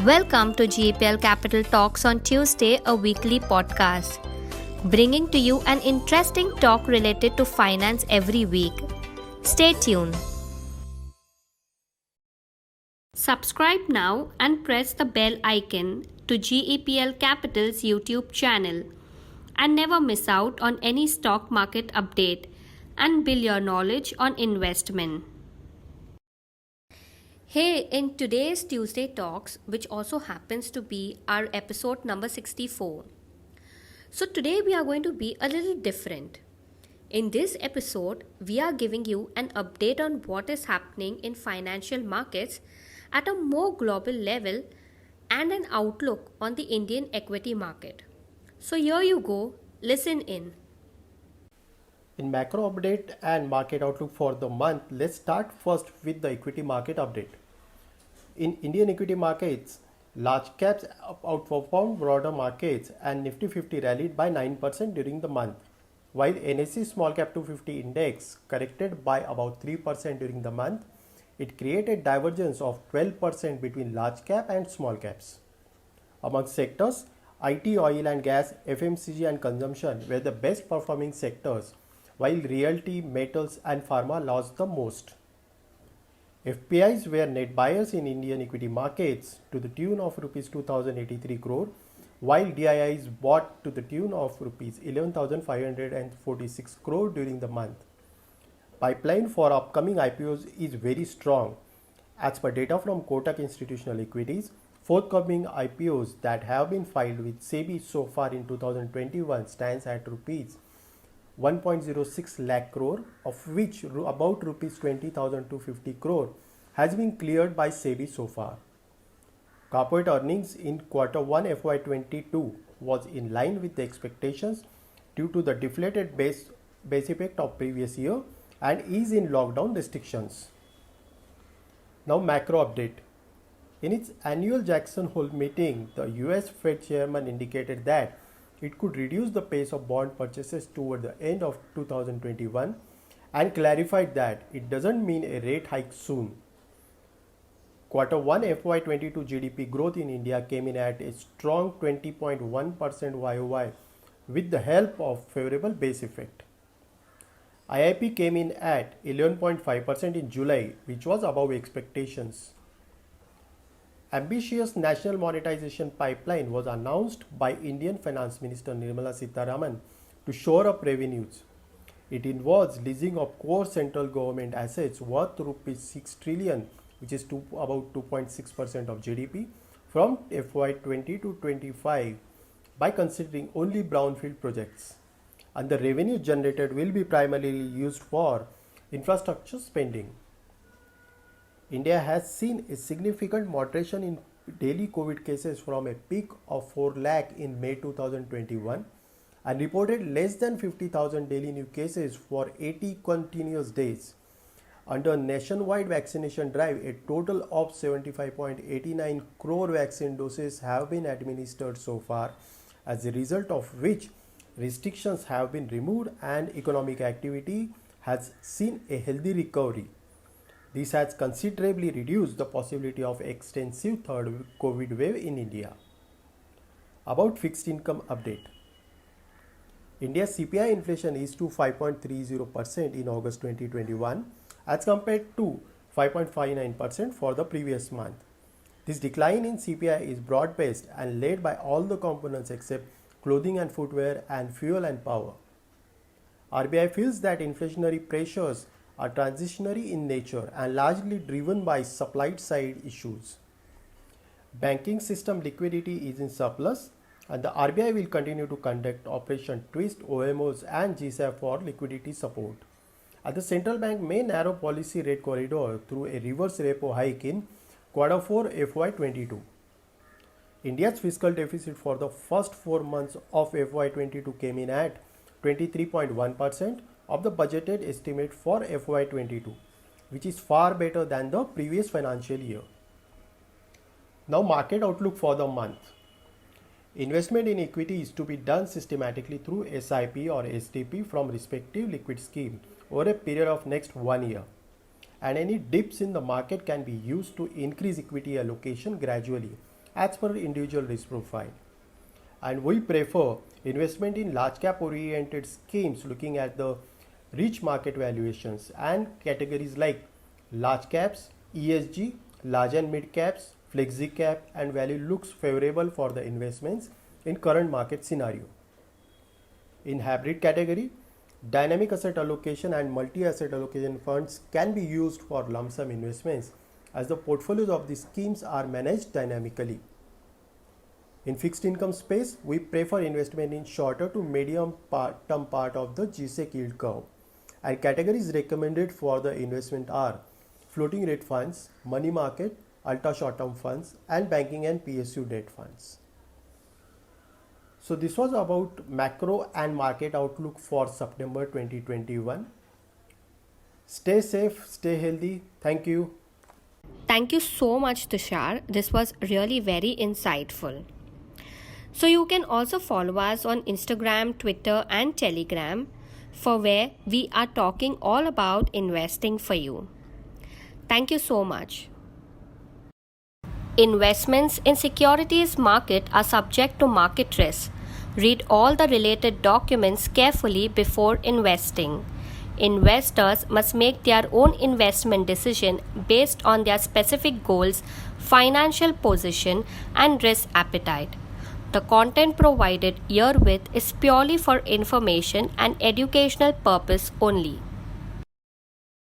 Welcome to GPL Capital Talks on Tuesday, a weekly podcast, bringing to you an interesting talk related to finance every week. Stay tuned. Subscribe now and press the bell icon to GEPL Capital's YouTube channel and never miss out on any stock market update and build your knowledge on investment. Hey, in today's Tuesday Talks, which also happens to be our episode number 64. So, today we are going to be a little different. In this episode, we are giving you an update on what is happening in financial markets at a more global level and an outlook on the Indian equity market. So, here you go, listen in. In macro update and market outlook for the month, let's start first with the equity market update. In Indian equity markets, large caps outperformed broader markets and Nifty 50 rallied by 9% during the month, while NSE Small Cap 250 index corrected by about 3% during the month. It created divergence of 12% between large cap and small caps. Among sectors, IT, oil and gas, FMCG and consumption were the best performing sectors, while realty, metals and pharma lost the most. FPIs were net buyers in Indian equity markets to the tune of Rs 2083 crore, while DIIs bought to the tune of Rs 11,546 crore during the month. Pipeline for upcoming IPOs is very strong. As per data from Kotak Institutional Equities, forthcoming IPOs that have been filed with SEBI so far in 2021 stands at Rs 1.06 lakh crore, of which about Rs 20,250 crore has been cleared by SEBI so far. Corporate earnings in Q1 FY22 was in line with the expectations due to the deflated base effect of previous year and ease in lockdown restrictions. Now macro update. In its annual Jackson Hole meeting, the US Fed chairman indicated that it could reduce the pace of bond purchases toward the end of 2021 and clarified that it doesn't mean a rate hike soon. Q1 FY22 GDP growth in India came in at a strong 20.1% YOY with the help of favorable base effect. IIP came in at 11.5% in July, which was above expectations. Ambitious national monetization pipeline was announced by Indian Finance Minister Nirmala Sitharaman to shore up revenues. It involves leasing of core central government assets worth Rs 6 trillion, which is about 2.6% of GDP, from FY20 to 25 by considering only brownfield projects. And the revenue generated will be primarily used for infrastructure spending. India has seen a significant moderation in daily COVID cases from a peak of 4 lakh in May 2021 and reported less than 50,000 daily new cases for 80 continuous days. Under nationwide vaccination drive, a total of 75.89 crore vaccine doses have been administered so far, as a result of which restrictions have been removed and economic activity has seen a healthy recovery. This has considerably reduced the possibility of extensive third COVID wave in India. About fixed income update. India's CPI inflation is to 5.30% in August 2021 as compared to 5.59% for the previous month. This decline in CPI is broad-based and led by all the components except clothing and footwear and fuel and power. RBI feels that inflationary pressures are transitionary in nature and largely driven by supply-side issues. Banking system liquidity is in surplus and the RBI will continue to conduct Operation Twist, OMOs and GSAP for liquidity support. And the central bank may narrow policy rate corridor through a reverse repo hike in Q4 FY22. India's fiscal deficit for the first 4 months of FY22 came in at 23.1% of the budgeted estimate for FY22, which is far better than the previous financial year. Now market outlook for the month. Investment in equity is to be done systematically through SIP or STP from respective liquid scheme over a period of next 1 year. And any dips in the market can be used to increase equity allocation gradually as per individual risk profile. And we prefer investment in large cap oriented schemes looking at the rich market valuations and categories like large caps, ESG, large and mid caps, flexi cap, and value looks favorable for the investments in current market scenario. In hybrid category, dynamic asset allocation and multi-asset allocation funds can be used for lump sum investments as the portfolios of these schemes are managed dynamically. In fixed income space, we prefer investment in shorter to medium term part of the G-Sec yield curve. And categories recommended for the investment are floating rate funds, money market, ultra short term funds, and banking and PSU debt funds. So this was about macro and market outlook for September 2021. Stay safe, stay healthy. Thank you. Thank you so much, Tushar. This was really very insightful. So you can also follow us on Instagram, Twitter, and Telegram, for where we are talking all about investing for you. Thank you so much. Investments in securities market are subject to market risk. Read all the related documents carefully before investing. Investors must make their own investment decision based on their specific goals, financial position, and risk appetite. The content provided herewith is purely for information and educational purpose only.